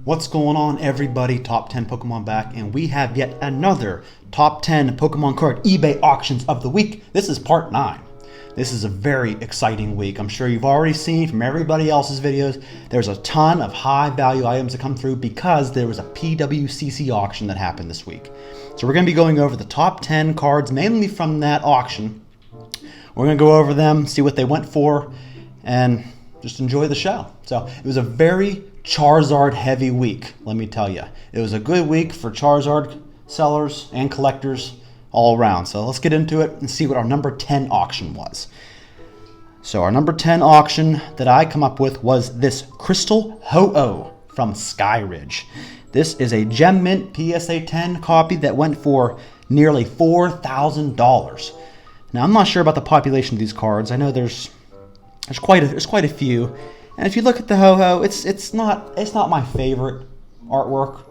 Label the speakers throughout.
Speaker 1: What's going on, everybody? Top 10 Pokemon back, and we have yet another top 10 Pokemon card eBay auctions of the week. This is part 9. This is a very exciting week. I'm sure you've already seen from everybody else's videos, there's a ton of high value items that come through because there was a PWCC auction that happened this week. So we're going to be going over the top 10 cards, mainly from that auction. We're going to go over them, see what they went for, and just enjoy the show. So it was a very Charizard heavy week, let me tell you. It was a good week for Charizard sellers and collectors all around. So let's get into it and see what our number 10 auction was. So our number 10 auction that I come up with was this Crystal Ho-Oh from Skyridge. This is a Gem Mint PSA 10 copy that went for nearly $4,000. Now I'm not sure about the population of these cards. I know there's quite a few. And if you look at the Ho-Oh, it's not my favorite artwork.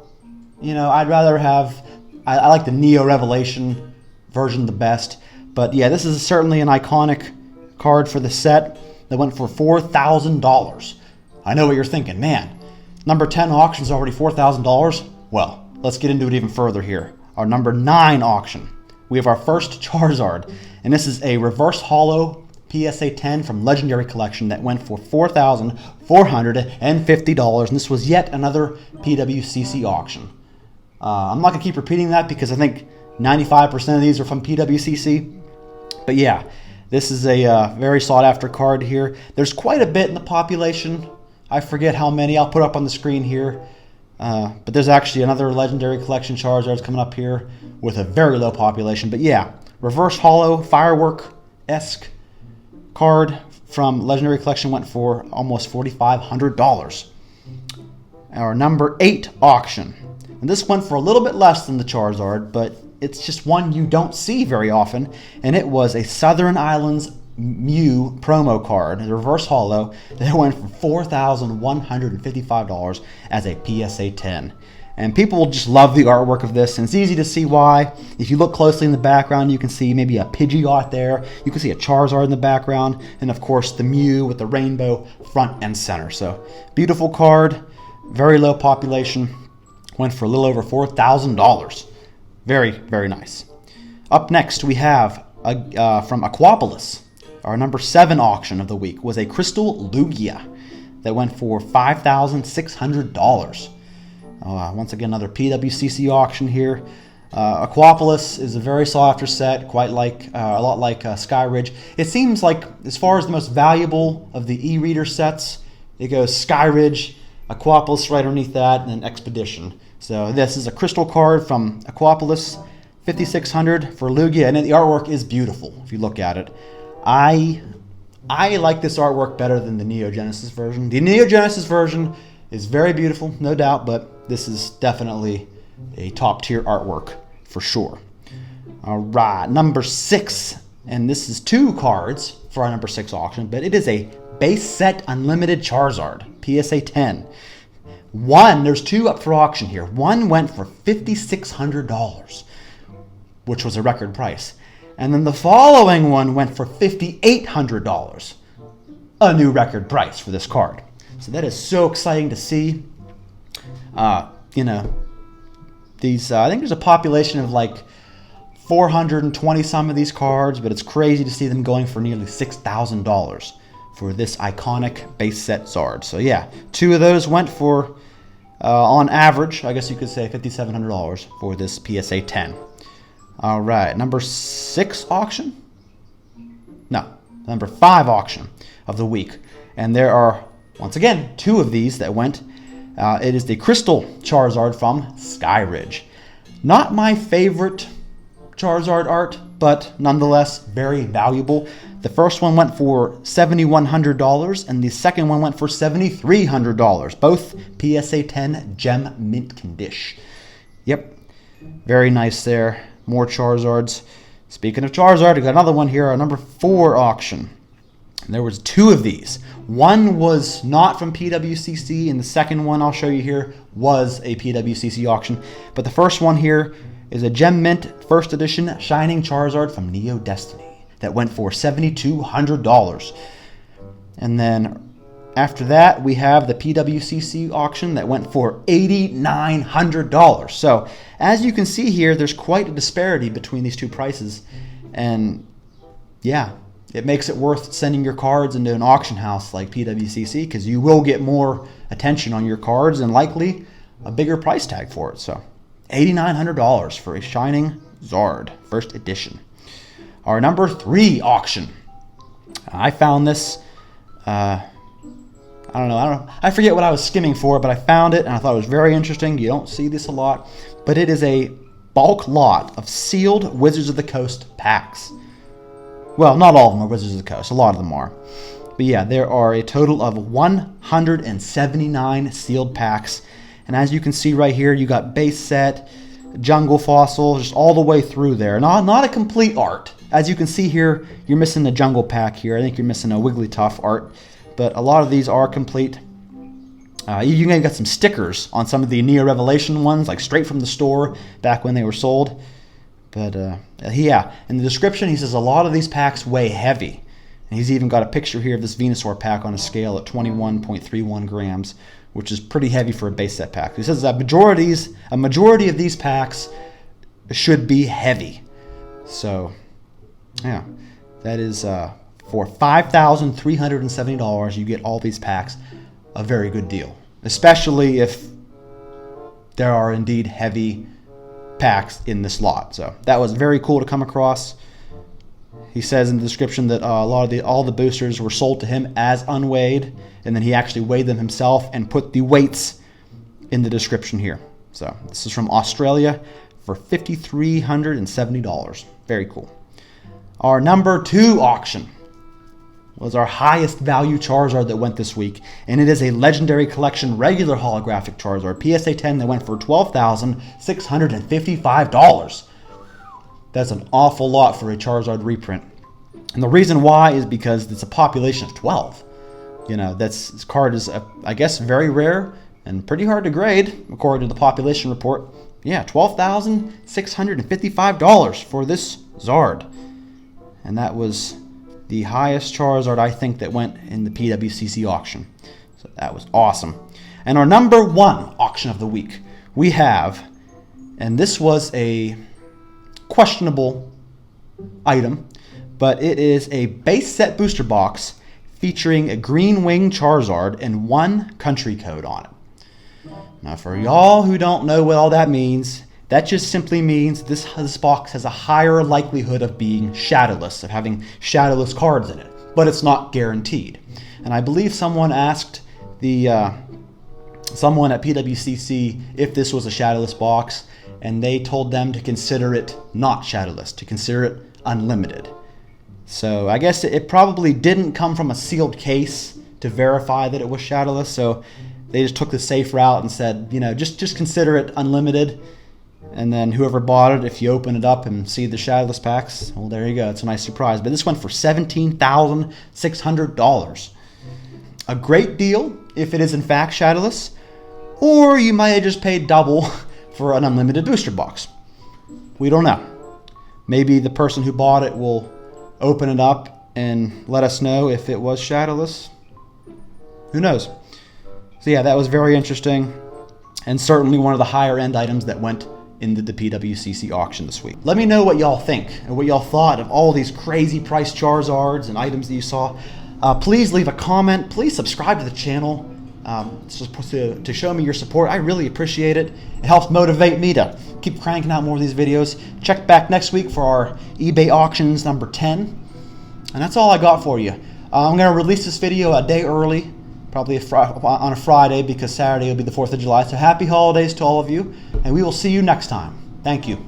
Speaker 1: You know, I'd rather have, I like the Neo Revelation version the best. But yeah, this is certainly an iconic card for the set that went for $4,000. I know what you're thinking, man, number 10 auction's already $4,000? Well, let's get into it even further here. Our number 9 auction. We have our first Charizard, and this is a reverse holo PSA 10 from Legendary Collection that went for $4,450, and this was yet another PWCC auction. I'm not going to keep repeating that because I think 95% of these are from PWCC. But yeah, this is a very sought after card here. There's quite a bit in the population. I forget how many. I'll put up on the screen here. But there's actually another Legendary Collection Charizard coming up here with a very low population. But yeah, reverse holo, firework-esque card from Legendary Collection went for almost $4,500. Our number 8 auction. And this went for a little bit less than the Charizard, but it's just one you don't see very often. And it was a Southern Islands Mew promo card, a reverse holo, that went for $4,155 as a PSA 10. And people will just love the artwork of this, and it's easy to see why. If you look closely in the background, you can see maybe a Pidgeot there. You can see a Charizard in the background, and of course the Mew with the rainbow front and center. So beautiful card, very low population, went for a little over $4,000. Very, very nice. Up next we have from Aquapolis. Our number 7 auction of the week was a Crystal Lugia that went for $5,600. Once again, another PWCC auction here. Aquapolis is a very sought after set, a lot like Skyridge. It seems like, as far as the most valuable of the e-reader sets, it goes Skyridge, Aquapolis right underneath that, and then Expedition. So this is a crystal card from Aquapolis, $5,600 for Lugia, and the artwork is beautiful if you look at it. I like this artwork better than the Neo Genesis version. The Neo Genesis version is very beautiful, no doubt, but this is definitely a top tier artwork for sure. All right, number 6, and this is 2 cards for our number 6 auction, but it is a base set unlimited Charizard, PSA 10. There's 2 up for auction here. One went for $5,600, which was a record price. And then the following one went for $5,800, a new record price for this card. So that is so exciting to see. These I think there's a population of like 420 some of these cards, but it's crazy to see them going for nearly $6,000 for this iconic base set Zard. So yeah, 2 of those went for, on average, I guess you could say $5,700 for this PSA 10. All right, number 6 auction? No, number 5 auction of the week. And there are, once again, 2 of these that went. It is the Crystal Charizard from Skyridge. Not my favorite Charizard art, but nonetheless very valuable. The first one went for $7,100, and the second one went for $7,300. Both PSA 10 Gem Mint condition. Yep, very nice there. More Charizards. Speaking of Charizard, I got another one here, our number 4 auction. And there was 2 of these. One was not from PWCC, and the second one I'll show you here was a PWCC auction. But the first one here is a Gem Mint First Edition Shining Charizard from Neo Destiny that went for $7,200. And then After that, we have the PWCC auction that went for $8,900. So as you can see here, there's quite a disparity between these two prices. And yeah, it makes it worth sending your cards into an auction house like PWCC, because you will get more attention on your cards and likely a bigger price tag for it. So $8,900 for a Shining Zard, first edition. Our number 3 auction. I found this, I forget what I was skimming for, but I found it and I thought it was very interesting. You don't see this a lot, but it is a bulk lot of sealed Wizards of the Coast packs. Well, not all of them are Wizards of the Coast. A lot of them are. But yeah, there are a total of 179 sealed packs. And as you can see right here, you got base set, jungle fossil, just all the way through there. Not a complete art. As you can see here, you're missing the jungle pack here. I think you're missing a Wigglytuff art. But a lot of these are complete. You even got some stickers on some of the Neo Revelation ones, like straight from the store back when they were sold. But yeah, in the description he says a lot of these packs weigh heavy. And he's even got a picture here of this Venusaur pack on a scale at 21.31 grams, which is pretty heavy for a base set pack. He says that a majority of these packs should be heavy. So yeah, that is for $5,370 you get all these packs. A very good deal, especially if there are indeed heavy packs in this lot. So that was very cool to come across. He says in the description that all the boosters were sold to him as unweighed, and then he actually weighed them himself and put the weights in the description here. So this is from Australia for $5,370. Very cool. Our number 2 auction was our highest value Charizard that went this week, and it is a Legendary Collection regular holographic Charizard, PSA 10, that went for $12,655. That's an awful lot for a Charizard reprint. And the reason why is because it's a population of 12. You know, this card is, I guess, very rare and pretty hard to grade, according to the population report. Yeah, $12,655 for this Zard. And that was the highest Charizard, I think, that went in the PWCC auction. So that was awesome. And our number 1 auction of the week, we have, and this was a questionable item, but it is a base set booster box featuring a green wing Charizard and 1 country code on it. Now, for y'all who don't know what all that means, that just simply means this box has a higher likelihood of being shadowless, of having shadowless cards in it, but it's not guaranteed. And I believe someone asked someone at PWCC if this was a shadowless box, and they told them to consider it not shadowless, to consider it unlimited. So I guess it probably didn't come from a sealed case to verify that it was shadowless, so they just took the safe route and said, you know, just consider it unlimited. And then whoever bought it, if you open it up and see the shadowless packs, well, there you go. It's a nice surprise. But this went for $17,600. A great deal if it is in fact shadowless, or you might have just paid double for an unlimited booster box. We don't know. Maybe the person who bought it will open it up and let us know if it was shadowless. Who knows? So yeah, that was very interesting, and certainly one of the higher end items that went into the PWCC auction this week. Let me know what y'all think and what y'all thought of all these crazy price Charizards and items that you saw. Please leave a comment. Please subscribe to the channel to show me your support. I really appreciate it. It helps motivate me to keep cranking out more of these videos. Check back next week for our eBay auctions number 10. And that's all I got for you. I'm going to release this video a day early, probably on a Friday, because Saturday will be the 4th of July. So happy holidays to all of you, and we will see you next time. Thank you.